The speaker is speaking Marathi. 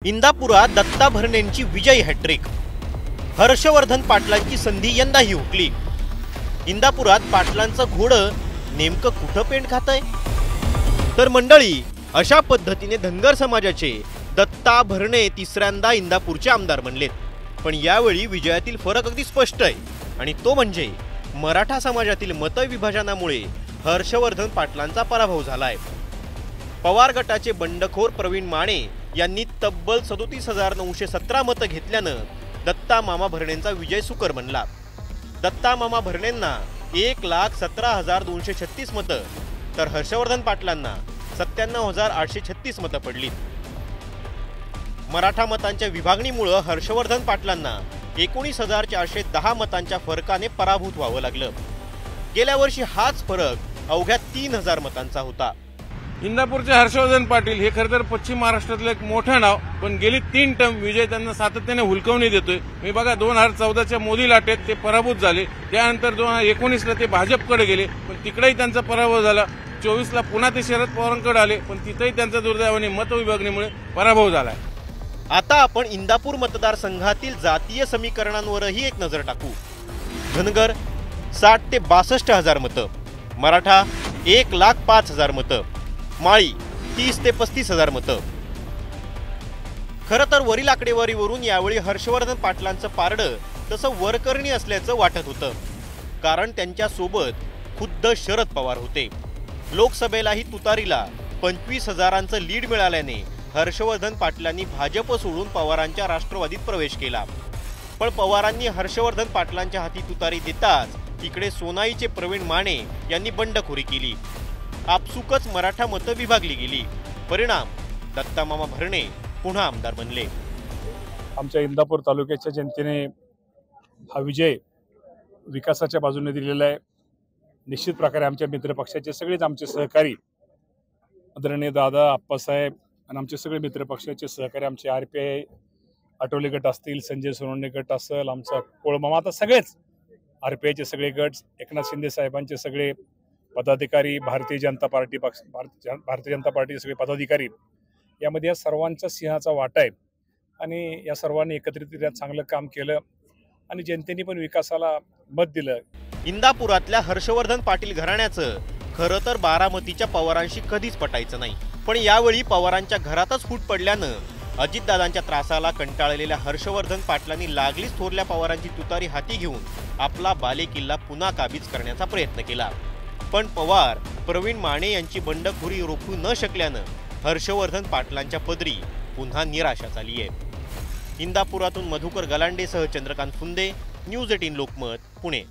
इंदापुरात दत्ता भरणेंची विजयी हॅट्रिक। हर्षवर्धन पाटलांची संधी यंदाही हुकली। इंदापुरात पाटलांचं घोडं नेमकं कुठं पेंड खातंय? तर मंडळी, अशा पद्धतीने धनगर समाजाचे दत्ता भरणे तिसऱ्यांदा इंदापूरचे आमदार बनलेत। पण यावेळी विजयातील फरक अगदी स्पष्ट आहे, आणि तो म्हणजे मराठा समाजातील मतविभाजनामुळे हर्षवर्धन पाटलांचा पराभव झालाय। पवार गटाचे बंडखोर प्रवीण माने यांनी तब्बल 37,917 मतं घेतल्यानं दत्ता मामा भरणेंचा विजय सुकर बनला। दत्ता मामा भरणेंना 1,17,236 मतं, तर हर्षवर्धन पाटलांना 97,836 मतं पडली। मराठा मतांच्या विभागणीमुळे हर्षवर्धन पाटलांना 19,410 मतांच्या फरकाने पराभूत व्हावं लागलं। गेल्या वर्षी हाच फरक अवघ्या 3,000 मतांचा होता। इंदापूरचे हर्षवर्धन पाटील हे खरं तर पश्चिम महाराष्ट्रातलं एक मोठं नाव, पण गेली 3 टर्म विजय त्यांना सातत्याने हुलकवणी देतोय। मी बघा 2014च्या मोदी लाटेत ते पराभूत झाले, त्यानंतर 2019ला ते भाजपकडे गेले, पण तिकडेही त्यांचा पराभव झाला। 24ला पुन्हा ते शरद पवारांकडे आले, पण तिथेही त्यांचा दुर्दैवाने मतविभागणीमुळे पराभव झाला। आता आपण इंदापूर मतदारसंघातील जातीय समीकरणांवरही एक नजर टाकू। धनगर 60 ते 62,000 मतं, मराठा 1,05,000 मतं, माळी 30 ते 35,000 मतं। खरं तर वरील आकडेवारीवरून यावेळी हर्षवर्धन पाटलांचं पारडं तसं वरकरणी असल्याचं वाटत होतं, कारण त्यांच्या सोबत खुद्द शरद पवार होते। लोकसभेलाही तुतारीला 25,000चं लीड मिळाल्याने हर्षवर्धन पाटलांनी भाजप सोडून पवारांच्या राष्ट्रवादीत प्रवेश केला। पण पवारांनी हर्षवर्धन पाटलांच्या हाती तुतारी देताच इकडे सोनाईचे प्रवीण माने यांनी बंडखोरी केली। आपसुकच मराठा मतं विभागली गेली। परिणाम, दत्ता मामा भरणे पुन्हा आमदार बनले। आमच्या इंदापूर तालुक्याच्या जनतेने हा विजय विकासाच्या बाजूने दिलेला आहे। निश्चित प्रकारे आमच्या मित्रपक्षाचे सगळेच आमचे सहकारी आदरणीय दादा आप्पासाहेब आणि आमचे सगळे मित्रपक्षाचे सहकारी, आमचे RPI आठवले गट असतील, संजय सोनवणे गट असेल, आमचा कोळमामा, आता सगळेच RPIचे सगळे गट, एकनाथ शिंदे साहेबांचे सगळे पदाधिकारी, भारतीय जनता पार्टीचे सगळे पदाधिकारी, यामध्ये या सर्वांचा सिंहाचा वाटा आहे। आणि या सर्वांनी एकत्रितरित्या चांगलं काम केलं आणि जनतेने पण विकासाला मत दिलं। इंदापुरातल्या हर्षवर्धन पाटील घराण्याचं खरं तर बारामतीच्या पवारांशी कधीच पटायचं नाही, पण यावेळी पवारांच्या घरातच फूट पडल्यानं अजितदादांच्या त्रासाला कंटाळलेल्या हर्षवर्धन पाटलांनी लागलीच थोरल्या पवारांची तुतारी हाती घेऊन आपला बालेकिल्ला पुन्हा काबीज करण्याचा प्रयत्न केला। पण पवार प्रवीण माने यांची बंडखोरी रोखू न शकल्यानं हर्षवर्धन पाटलांच्या पदरी पुन्हा निराशा झाली आहे। इंदापुरातून मधुकर गलांडेसह चंद्रकांत फुंदे, न्यूज 18 लोकमत, पुणे।